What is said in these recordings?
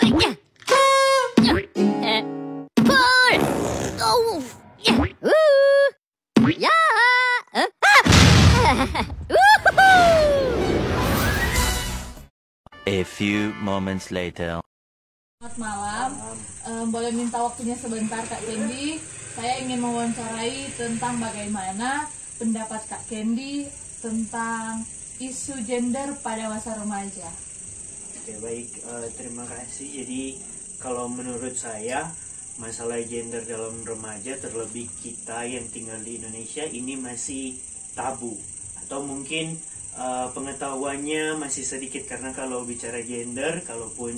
A few moments later. Selamat malam, boleh minta waktunya sebentar Kak Candy. Saya ingin mewawancarai tentang bagaimana pendapat Kak Candy tentang isu gender pada masa remaja. Oke, baik, terima kasih. Jadi kalau menurut saya masalah gender dalam remaja, terlebih kita yang tinggal di Indonesia, ini masih tabu atau mungkin pengetahuannya masih sedikit, karena kalau bicara gender, kalaupun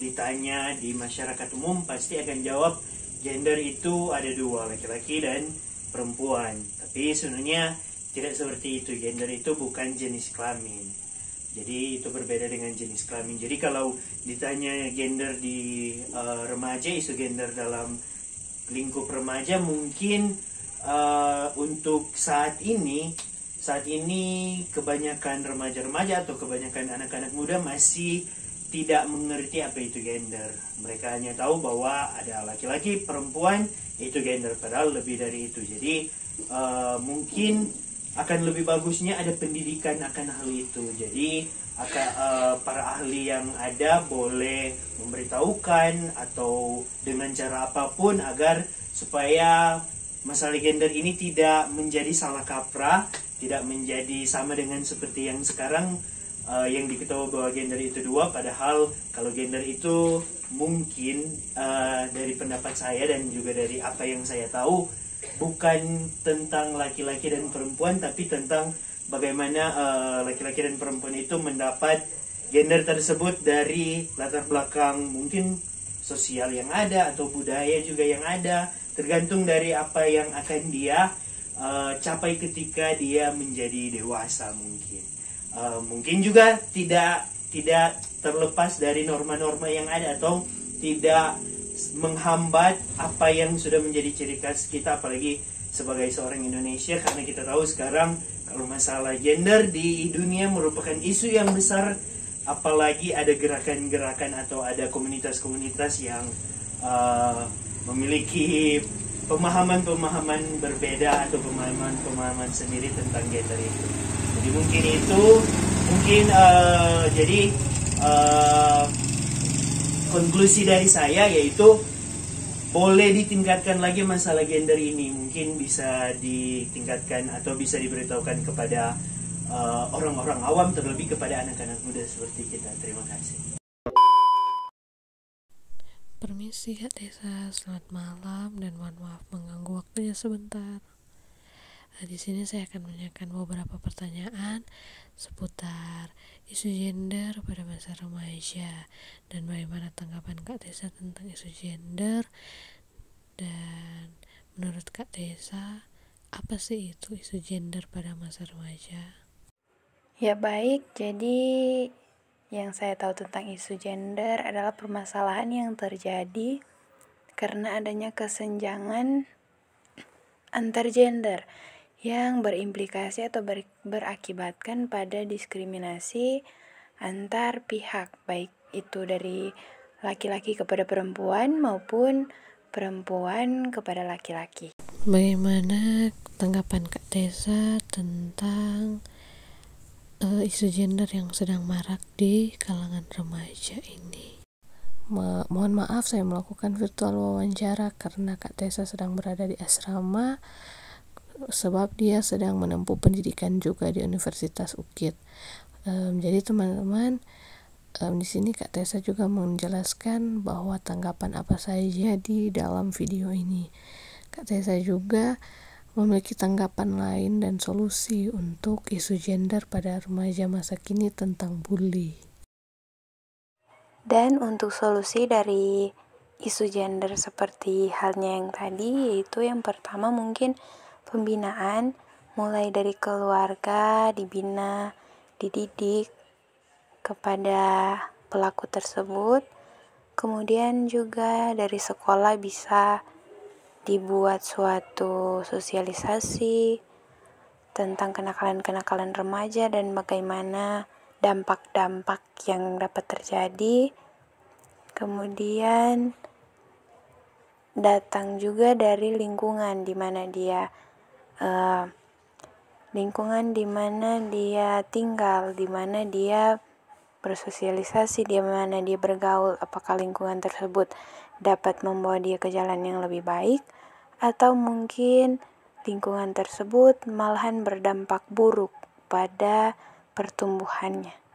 ditanya di masyarakat umum pasti akan jawab gender itu ada dua, laki-laki dan perempuan. Tapi sebenarnya tidak seperti itu. Gender itu bukan jenis kelamin. Jadi itu berbeda dengan jenis kelamin. Jadi kalau ditanya gender di remaja, isu gender dalam lingkup remaja, mungkin untuk saat ini kebanyakan remaja-remaja atau kebanyakan anak-anak muda masih tidak mengerti apa itu gender. Mereka hanya tahu bahwa ada laki-laki, perempuan, itu gender, padahal lebih dari itu. Jadi mungkin akan lebih bagusnya ada pendidikan akan hal itu. Jadi para ahli yang ada boleh memberitahukan atau dengan cara apapun agar supaya masalah gender ini tidak menjadi salah kaprah, tidak menjadi sama dengan seperti yang sekarang yang diketahui bahwa gender itu dua, padahal kalau gender itu mungkin dari pendapat saya dan juga dari apa yang saya tahu bukan tentang laki-laki dan perempuan, tapi tentang bagaimana laki-laki dan perempuan itu mendapat gender tersebut dari latar belakang mungkin sosial yang ada atau budaya juga yang ada, tergantung dari apa yang akan dia capai ketika dia menjadi dewasa mungkin. Mungkin juga tidak terlepas dari norma-norma yang ada atau tidak menghambat apa yang sudah menjadi ciri khas kita, apalagi sebagai seorang Indonesia, karena kita tahu sekarang kalau masalah gender di dunia merupakan isu yang besar, apalagi ada gerakan-gerakan atau ada komunitas-komunitas yang memiliki pemahaman-pemahaman berbeda atau pemahaman-pemahaman sendiri tentang gender itu. Jadi mungkin konklusi dari saya yaitu boleh ditingkatkan lagi masalah gender ini. Mungkin bisa ditingkatkan atau bisa diberitahukan kepada orang-orang awam, terlebih kepada anak-anak muda seperti kita. Terima kasih. Permisi Kak Tessa, selamat malam dan mohon maaf mengganggu waktunya sebentar. Di sini saya akan menanyakan beberapa pertanyaan seputar isu gender pada masa remaja dan bagaimana tanggapan Kak Tessa tentang isu gender, dan menurut Kak Tessa apa sih itu isu gender pada masa remaja? Ya baik, jadi yang saya tahu tentang isu gender adalah permasalahan yang terjadi karena adanya kesenjangan antar gender yang berimplikasi atau berakibatkan pada diskriminasi antar pihak, baik itu dari laki-laki kepada perempuan maupun perempuan kepada laki-laki. Bagaimana tanggapan Kak Tessa tentang isu gender yang sedang marak di kalangan remaja ini? Mohon maaf saya melakukan virtual wawancara karena Kak Tessa sedang berada di asrama, sebab dia sedang menempuh pendidikan juga di Universitas UKIT. Jadi teman-teman, di sini Kak Tessa juga menjelaskan bahwa tanggapan apa saja di dalam video ini. Kak Tessa juga memiliki tanggapan lain dan solusi untuk isu gender pada remaja masa kini tentang bully. Dan untuk solusi dari isu gender seperti halnya yang tadi, yaitu yang pertama mungkin pembinaan, mulai dari keluarga, dibina, dididik kepada pelaku tersebut. Kemudian juga dari sekolah bisa dibuat suatu sosialisasi tentang kenakalan-kenakalan remaja dan bagaimana dampak-dampak yang dapat terjadi. Kemudian datang juga dari lingkungan di mana dia tinggal, di mana dia bersosialisasi, di mana dia bergaul, apakah lingkungan tersebut dapat membawa dia ke jalan yang lebih baik, atau mungkin lingkungan tersebut malahan berdampak buruk pada pertumbuhannya.